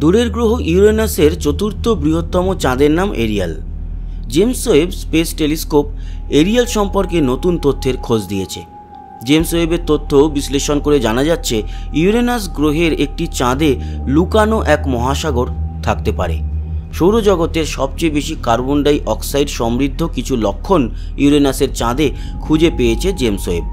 দূরের গ্রহ ইউরেনাসের চতুর্থ বৃহত্তম চাঁদের নাম Ariel. James Webb Space Telescope Ariel সম্পর্কে নতুন তথ্যের খোঁজ দিয়েছে। জেমস ওয়েবের তথ্য বিশ্লেষণ করে জানা যাচ্ছে ইউরেনাস গ্রহের একটি চাঁদে লুকানো এক মহাসাগর থাকতে পারে। সৌরজগতের সবচেয়ে বেশি কার্বন ডাই অক্সাইড সমৃদ্ধ কিছু লক্ষণ ইউরেনাসের চাঁদে খুঁজে পেয়েছে জেমস ওয়েব।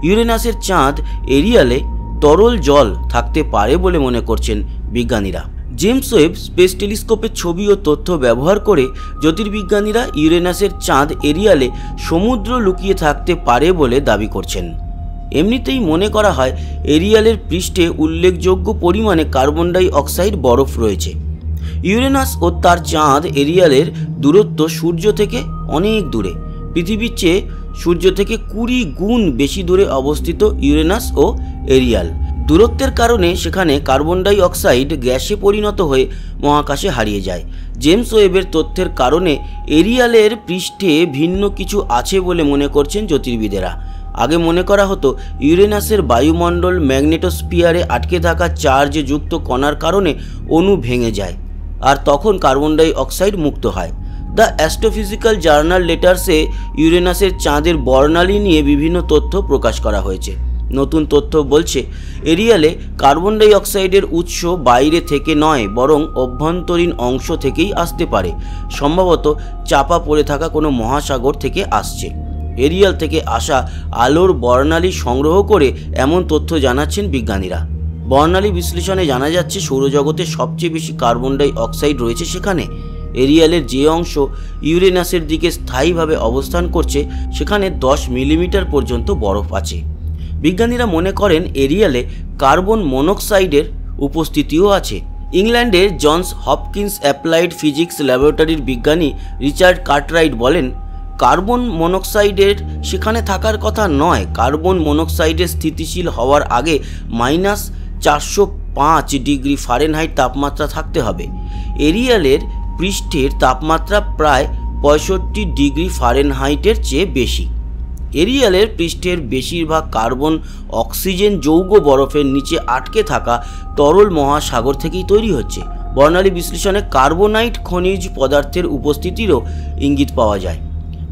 ইউরেনাসের চাঁদ এরিয়ালে তরল জল থাকতে পারে বলে মনে করছেন বিজ্ঞানীরা। জেমস ওয়েব স্পেস টেলিস্কোপের ছবি ও তথ্য ব্যবহার করে জ্যোতির্বিজ্ঞানীরা ইউরেনাসের চাঁদ এরিয়ালে সমুদ্র লুকিয়ে থাকতে পারে বলে দাবি করছেন। এমনিতেই মনে করা হয় এরিয়ালের পৃষ্ঠে উল্লেখযোগ্য পরিমাণে কার্বন ডাই অক্সাইড বরফ রয়েছে। ইউরেনাস ও তার চাঁদ এরিয়ালের দূরত্ব সূর্য থেকে অনেক দূরে। পৃথিবীর চেয়ে সূর্য থেকে 20 গুণ বেশি দূরে অবস্থিত ইউরেনাস ও এরিয়াল। দূরত্বের কারণে সেখানে কার্বন ডাই অক্সাইড গ্যাসে পরিণত হয়ে মহাকাশে হারিয়ে যায়। জেমস ওয়েবের তথ্যের কারণে এরিয়ালের পৃষ্ঠে ভিন্ন কিছু আছে বলে মনে করছেন জ্যোতির্বিদেরা। আগে মনে করা হতো ইউরেনাসের বায়ুমণ্ডল ম্যাগনেটোস্ফিয়ারে আটকে থাকা চার্জ যুক্ত কণার কারণে অণু ভেঙে যায় আর তখন কার্বন ডাই অক্সাইড মুক্ত হয়। দ্য অ্যাস্ট্রোফিজিক্যাল জার্নাল লেটার্সে ইউরেনাসের চাঁদের বর্ণালী নিয়ে বিভিন্ন তথ্য প্রকাশ করা হয়েছে। নতুন তথ্য বলছে এরিয়ালে কার্বন ডাই অক্সাইডের উৎস বাইরে থেকে নয় বরং অভ্যন্তরীণ অংশ থেকেই আসতে পারে। সম্ভবত চাপা পড়ে থাকা কোনো মহাসাগর থেকে আসছে। এরিয়াল থেকে আসা আলোর বর্ণালী সংগ্রহ করে এমন তথ্য জানাচ্ছেন বিজ্ঞানীরা। বর্ণালী বিশ্লেষণে জানা যাচ্ছে সৌরজগতে সবচেয়ে বেশি কার্বন ডাই অক্সাইড রয়েছে সেখানে। এরিয়ালের যে অংশ ইউরেনাসের দিকে স্থায়ীভাবে অবস্থান করছে সেখানে 10 মিলিমিটার পর্যন্ত বরফ আছে। বিজ্ঞানীরা মনে করেন এরিয়ালে কার্বন মনোক্সাইডের উপস্থিতিও আছে। ইংল্যান্ডের জনস হপকিন্স অ্যাপ্লাইড ফিজিক্স ল্যাবরেটরির বিজ্ঞানী রিচার্ড কার্টরাইট বলেন, কার্বন মনোক্সাইডের সেখানে থাকার কথা নয়। কার্বন মনোক্সাইডের স্থিতিশীল হওয়ার আগে -405 ডিগ্রি ফারেনহাইট তাপমাত্রা থাকতে হবে। এরিয়ালের পৃষ্ঠের তাপমাত্রা প্রায় 65 ডিগ্রি ফারেনহাইটের চেয়ে বেশি। এরিয়ালের পৃষ্ঠের বেশিরভাগ কার্বন অক্সিজেন যৌগ বরফের নিচে আটকে থাকা তরল মহাসাগর থেকেই তৈরি হচ্ছে। বর্ণালী বিশ্লেষণে কার্বোনাইট খনিজ পদার্থের উপস্থিতিরও ইঙ্গিত পাওয়া যায়।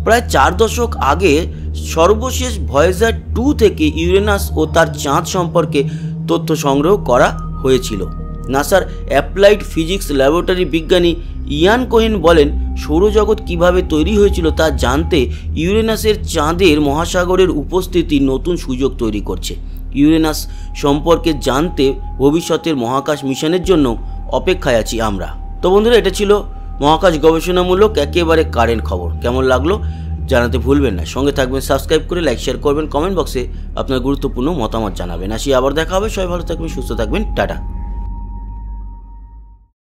প্রায় 4 দশক আগে সর্বশেষ ভয়েজার 2 থেকে ইউরেনাস ও তার চাঁদ সম্পর্কে তথ্য সংগ্রহ করা হয়েছিল। নাসার অ্যাপ্লাইড ফিজিক্স ল্যাবরেটরি বিজ্ঞানী ইয়ান কোহেন বলেন, সৌরজগৎ কিভাবে তৈরি হয়েছিল তা জানতে ইউরেনাসের চাঁদের মহাসাগরের উপস্থিতি নতুন সুযোগ তৈরি করছে। ইউরেনাস সম্পর্কে জানতে ভবিষ্যতের মহাকাশ মিশনের জন্য অপেক্ষায় আছি আমরা। তো বন্ধুরা, এটা ছিল মহাকাশ গবেষণামূলক একেবারে কারেন্ট খবর। কেমন লাগলো জানাতে ভুলবেন না। সঙ্গে থাকবেন, সাবস্ক্রাইব করে লাইক শেয়ার করবেন, কমেন্ট বক্সে আপনার গুরুত্বপূর্ণ মতামত জানাবেন। আসি আবার দেখা হবে। সবাই ভালো থাকবেন, সুস্থ থাকবেন, টাটা।